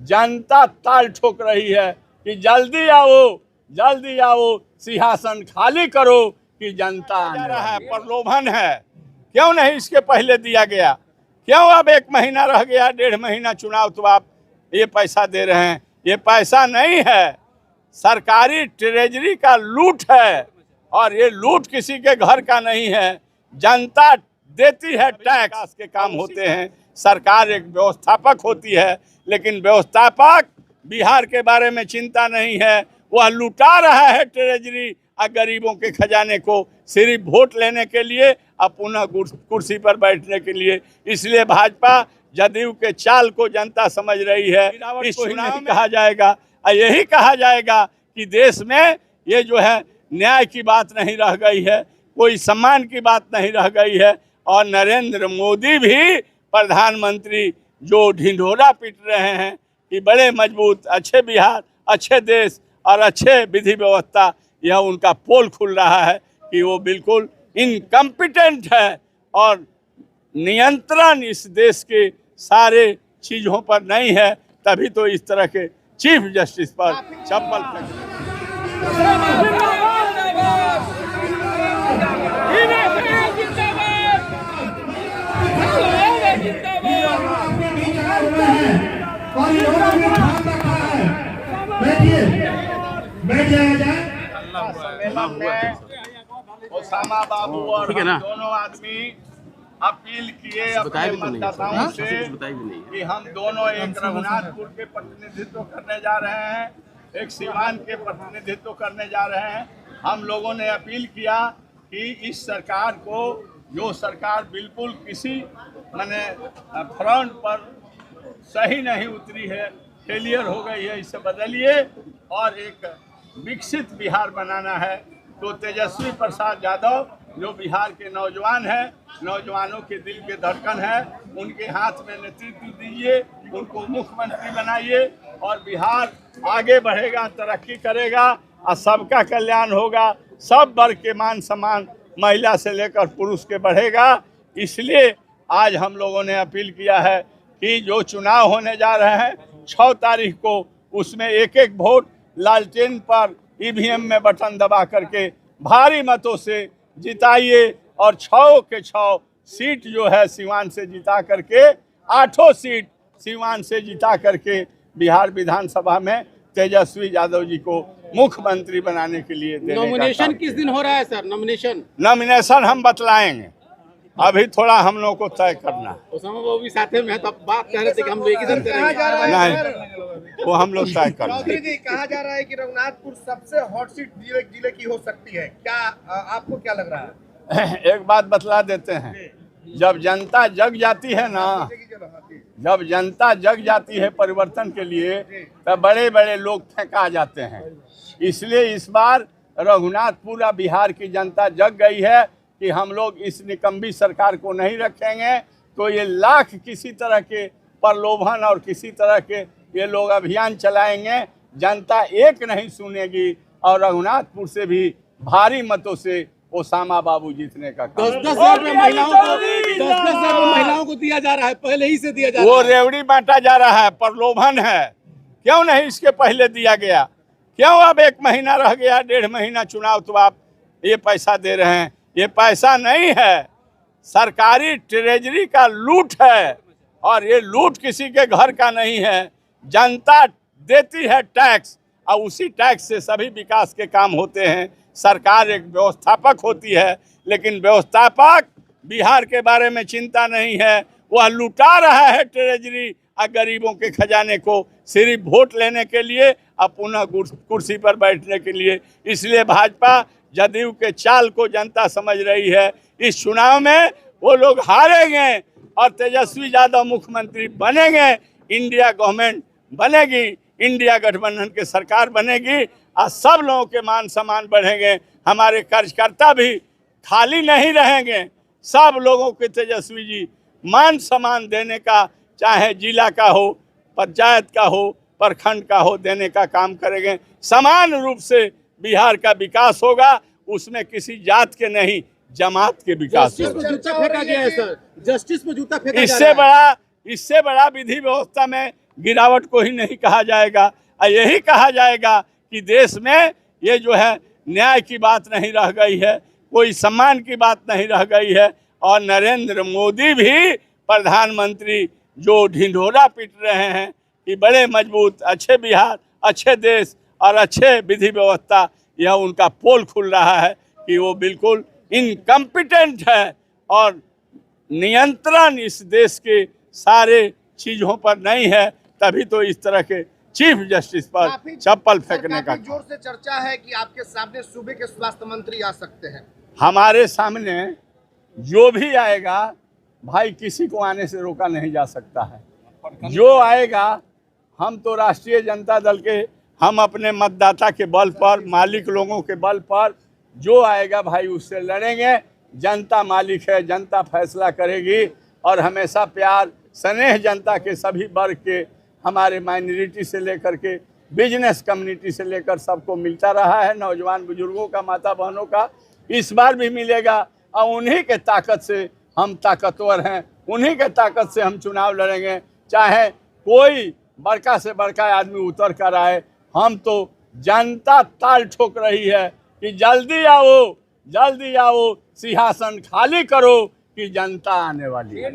जनता ताल ठोक रही है कि जल्दी आओ सिंहासन खाली करो कि जनता आ रहा है। प्रलोभन है, क्यों नहीं इसके पहले दिया गया? क्यों अब 1 महीना रह गया, 1.5 महीना चुनाव, तो आप ये पैसा दे रहे हैं? ये पैसा नहीं है, सरकारी ट्रेजरी का लूट है। और ये लूट किसी के घर का नहीं है, जनता देती है टैक्स के काम होते हैं। सरकार एक व्यवस्थापक होती है, लेकिन व्यवस्थापक बिहार के बारे में चिंता नहीं है। वह लुटा रहा है ट्रेजरी और गरीबों के खजाने को सिर्फ वोट लेने के और पुनः कुर्सी पर बैठने के लिए। इसलिए भाजपा जदयू के चाल को जनता समझ रही है। इस चुनाव में कहा जाएगा और यही कहा जाएगा कि देश में ये जो है न्याय की बात नहीं रह गई है, कोई सम्मान की बात नहीं रह गई है। और नरेंद्र मोदी भी प्रधानमंत्री जो ढिंढोरा पीट रहे हैं कि बड़े मजबूत, अच्छे बिहार, अच्छे देश और अच्छे विधि व्यवस्था, यह उनका पोल खुल रहा है कि वो बिल्कुल इनकम्पिटेंट है और नियंत्रण इस देश के सारे चीज़ों पर नहीं है। तभी तो इस तरह के चीफ जस्टिस पर चप्पल ओसामा बाबू और दोनों आदमी अपील किए अपने मतदाताओं से कि हम दोनों एक रघुनाथपुर के प्रतिनिधित्व करने जा रहे हैं, एक सीवान के प्रतिनिधित्व करने जा रहे हैं। हम लोगों ने अपील किया कि इस सरकार को, जो सरकार बिल्कुल किसी माने फ्रंट पर सही नहीं उतरी है, फेलियर हो गई है, इसे बदलिए और एक विकसित बिहार बनाना है। तो तेजस्वी प्रसाद यादव जो बिहार के नौजवान हैं, नौजवानों के दिल के धड़कन है, उनके हाथ में नेतृत्व दीजिए, उनको मुख्यमंत्री बनाइए और बिहार आगे बढ़ेगा, तरक्की करेगा और सबका कल्याण होगा। सब वर्ग के मान सम्मान, महिला से लेकर पुरुष के बढ़ेगा। इसलिए आज हम लोगों ने अपील किया है कि जो चुनाव होने जा रहे हैं 6 तारीख को, उसमें एक एक वोट लालटेन पर ईवीएम में बटन दबा करके भारी मतों से जिताइए और 6 के 6 सीट जो है सीवान से जिता करके, 8 सीट सीवान से जिता करके बिहार विधानसभा में तेजस्वी यादव जी को मुख्यमंत्री बनाने के लिए देने नॉमिनेशन किस दिन हो रहा है सर? नॉमिनेशन हम बतलाएंगे, अभी थोड़ा हम लोग को तय करना है। ओसामा बाबू भी साथ में, तब बात कर रहे थे कि हम लोग एक ही दिन करेंगे। नहीं, वो हम लोग तय करना है। चौधरी जी, कहा जा रहा है कि रघुनाथपुर सबसे हॉट सीट जिले की हो सकती है, क्या आपको क्या लग रहा है? एक बात बतला देते हैं, जब जनता जग जाती है ना, जब जनता जग जाती है परिवर्तन के लिए, तब बड़े बड़े लोग फेंका जाते हैं। इसलिए इस बार रघुनाथपुर बिहार की जनता जग गई है कि हम लोग इस निकम्बी सरकार को नहीं रखेंगे। तो ये लाख किसी तरह के प्रलोभन और किसी तरह के ये लोग अभियान चलाएंगे, जनता एक नहीं सुनेगी और रघुनाथपुर से भी भारी मतों से ओसामा बाबू जीतने का काम। 10-10 हजार महिलाओं को दिया जा रहा है, पहले ही से दिया जा रहा है। वो रेवड़ी बांटा जा रहा है, प्रलोभन है, क्यों नहीं इसके पहले दिया गया? क्यों अब 1 महीना रह गया, 1.5 महीना चुनाव, तो आप ये पैसा दे रहे हैं? ये पैसा नहीं है, सरकारी ट्रेजरी का लूट है और ये लूट किसी के घर का नहीं है। जनता देती है टैक्स और उसी टैक्स से सभी विकास के काम होते हैं। सरकार एक व्यवस्थापक होती है, लेकिन व्यवस्थापक बिहार के बारे में चिंता नहीं है। वह लुटा रहा है ट्रेजरी और गरीबों के खजाने को सिर्फ वोट लेने के और पुनः कुर्सी पर बैठने के लिए। इसलिए भाजपा जदयू के चाल को जनता समझ रही है। इस चुनाव में वो लोग हारेंगे और तेजस्वी यादव मुख्यमंत्री बनेंगे, इंडिया गवर्नमेंट बनेगी, इंडिया गठबंधन की सरकार बनेगी और सब लोगों के मान सम्मान बढ़ेंगे। हमारे कार्यकर्ता भी खाली नहीं रहेंगे, सब लोगों के तेजस्वी जी मान सम्मान देने का, चाहे जिला का हो, पंचायत का हो, प्रखंड का हो, देने का काम करेंगे। समान रूप से बिहार का विकास होगा, उसमें किसी जात के नहीं, जमात के विकास होगा। जूता फेंका गया है सर, जस्टिस में जूता फेंका। इससे बड़ा विधि व्यवस्था में गिरावट को ही नहीं कहा जाएगा, और यही कहा जाएगा कि देश में ये जो है न्याय की बात नहीं रह गई है, कोई सम्मान की बात नहीं रह गई है। और नरेंद्र मोदी भी प्रधानमंत्री जो ढिंढोरा पीट रहे हैं कि बड़े मजबूत, अच्छे बिहार, अच्छे देश और अच्छे विधि व्यवस्था, यह उनका पोल खुल रहा है कि वो बिल्कुल इनकम्पिटेंट है और नियंत्रण इस देश के सारे चीज़ों पर नहीं है। तभी तो इस तरह के चीफ जस्टिस पर चप्पल फेंकने का जोर से चर्चा है कि आपके सामने सूबे के स्वास्थ्य मंत्री आ सकते हैं। हमारे सामने जो भी आएगा भाई, किसी को आने से रोका नहीं जा सकता है। जो आएगा, हम तो राष्ट्रीय जनता दल के, हम अपने मतदाता के बल पर, मालिक लोगों के बल पर जो आएगा भाई उससे लड़ेंगे। जनता मालिक है, जनता फैसला करेगी और हमेशा प्यार स्नेह जनता के सभी वर्ग के, हमारे माइनॉरिटी से लेकर के बिजनेस कम्युनिटी से लेकर सबको मिलता रहा है। नौजवान बुजुर्गों का, माता बहनों का इस बार भी मिलेगा और उन्हीं के ताकत से हम ताकतवर हैं, उन्हीं के ताकत से हम चुनाव लड़ेंगे। चाहे कोई बड़का से बड़का आदमी उतर कर आए, हम तो जनता ताल ठोक रही है कि जल्दी आओ, जल्दी आओ, सिंहासन खाली करो कि जनता आने वाली है।